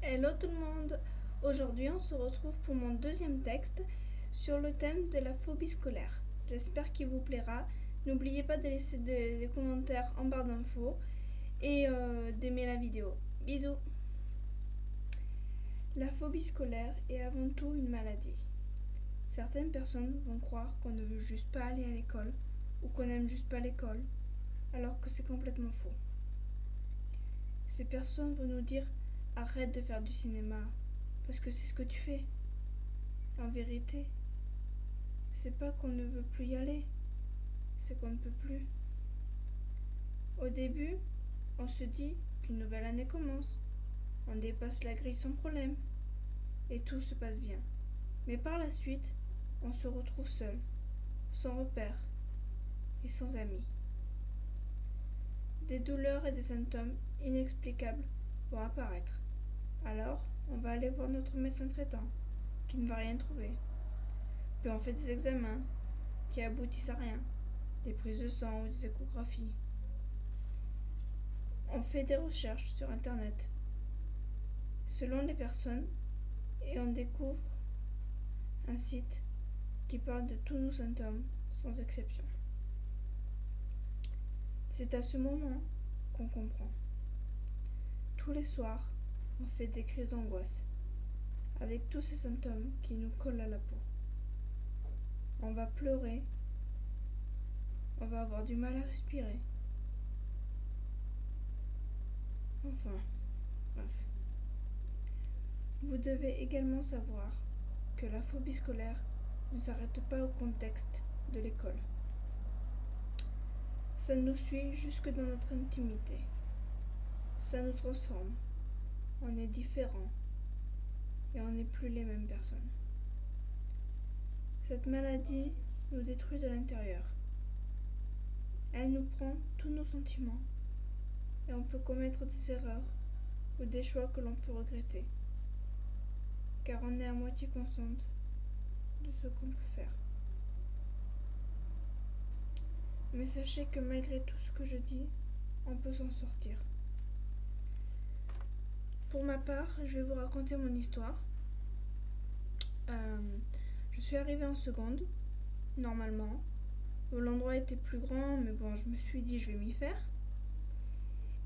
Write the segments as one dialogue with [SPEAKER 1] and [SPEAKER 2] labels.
[SPEAKER 1] Hello tout le monde. Aujourd'hui on se retrouve pour mon deuxième texte sur le thème de la phobie scolaire. J'espère qu'il vous plaira. N'oubliez pas de laisser des commentaires en barre d'infos et d'aimer la vidéo. Bisous. La phobie scolaire est avant tout une maladie. Certaines personnes vont croire qu'on ne veut juste pas aller à l'école ou qu'on n'aime juste pas l'école, alors que c'est complètement faux. Ces personnes vont nous dire « Arrête de faire du cinéma, parce que c'est ce que tu fais. » En vérité, c'est pas qu'on ne veut plus y aller, c'est qu'on ne peut plus. Au début, on se dit qu'une nouvelle année commence, on dépasse la grille sans problème, et tout se passe bien. Mais par la suite, on se retrouve seul, sans repère et sans amis. Des douleurs et des symptômes inexplicables vont apparaître. Alors, on va aller voir notre médecin traitant, qui ne va rien trouver. Puis on fait des examens qui aboutissent à rien, des prises de sang ou des échographies. On fait des recherches sur Internet, selon les personnes, et on découvre un site qui parle de tous nos symptômes, sans exception. C'est à ce moment qu'on comprend. Tous les soirs, on fait des crises d'angoisse, avec tous ces symptômes qui nous collent à la peau. On va pleurer, on va avoir du mal à respirer. Enfin, bref. Vous devez également savoir que la phobie scolaire ne s'arrête pas au contexte de l'école. Ça nous suit jusque dans notre intimité. Ça nous transforme. On est différent et on n'est plus les mêmes personnes. Cette maladie nous détruit de l'intérieur. Elle nous prend tous nos sentiments et on peut commettre des erreurs ou des choix que l'on peut regretter, car on est à moitié consciente de ce qu'on peut faire. Mais sachez que malgré tout ce que je dis, on peut s'en sortir. Pour ma part, je vais vous raconter mon histoire. Je suis arrivée en seconde, normalement. L'endroit était plus grand, mais bon, je me suis dit je vais m'y faire.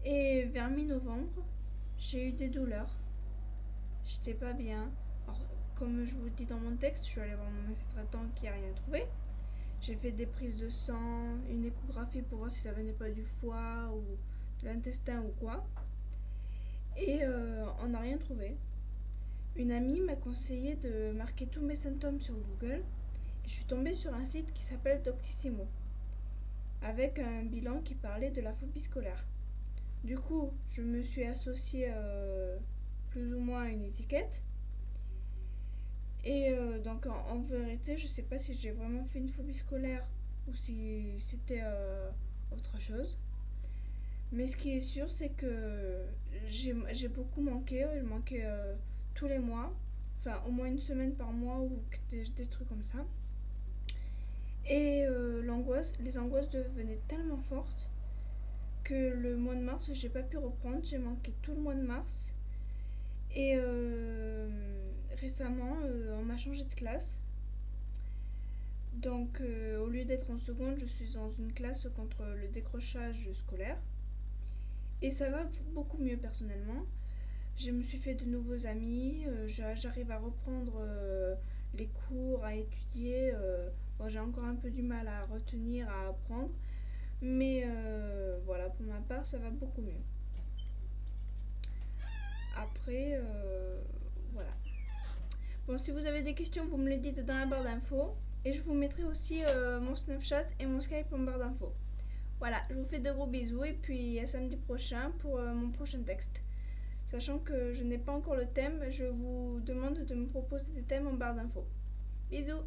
[SPEAKER 1] Et vers mi-novembre, j'ai eu des douleurs. J'étais pas bien. Alors, comme je vous dis dans mon texte, je suis allée voir mon médecin traitant qui n'a rien trouvé. J'ai fait des prises de sang, une échographie pour voir si ça venait pas du foie ou de l'intestin ou quoi. Et on n'a rien trouvé. Une amie m'a conseillé de marquer tous mes symptômes sur Google et je suis tombée sur un site qui s'appelle Doctissimo, avec un bilan qui parlait de la phobie scolaire. Du coup, je me suis associée plus ou moins à une étiquette. Et donc en vérité, je sais pas si j'ai vraiment fait une phobie scolaire ou si c'était autre chose. Mais ce qui est sûr, c'est que j'ai beaucoup manqué. Je manquais tous les mois, enfin au moins une semaine par mois ou des trucs comme ça. Et les angoisses devenaient tellement fortes que le mois de mars, j'ai pas pu reprendre. J'ai manqué tout le mois de mars. Et récemment, on m'a changé de classe. Donc, au lieu d'être en seconde, je suis dans une classe contre le décrochage scolaire. Et ça va beaucoup mieux personnellement. Je me suis fait de nouveaux amis. J'arrive à reprendre les cours, à étudier. Bon, j'ai encore un peu du mal à retenir, à apprendre. Mais voilà, pour ma part, ça va beaucoup mieux. Après, voilà. Bon, si vous avez des questions, vous me les dites dans la barre d'infos. Et je vous mettrai aussi mon Snapchat et mon Skype en barre d'infos. Voilà, je vous fais de gros bisous et puis à samedi prochain pour mon prochain texte. Sachant que je n'ai pas encore le thème, je vous demande de me proposer des thèmes en barre d'infos. Bisous!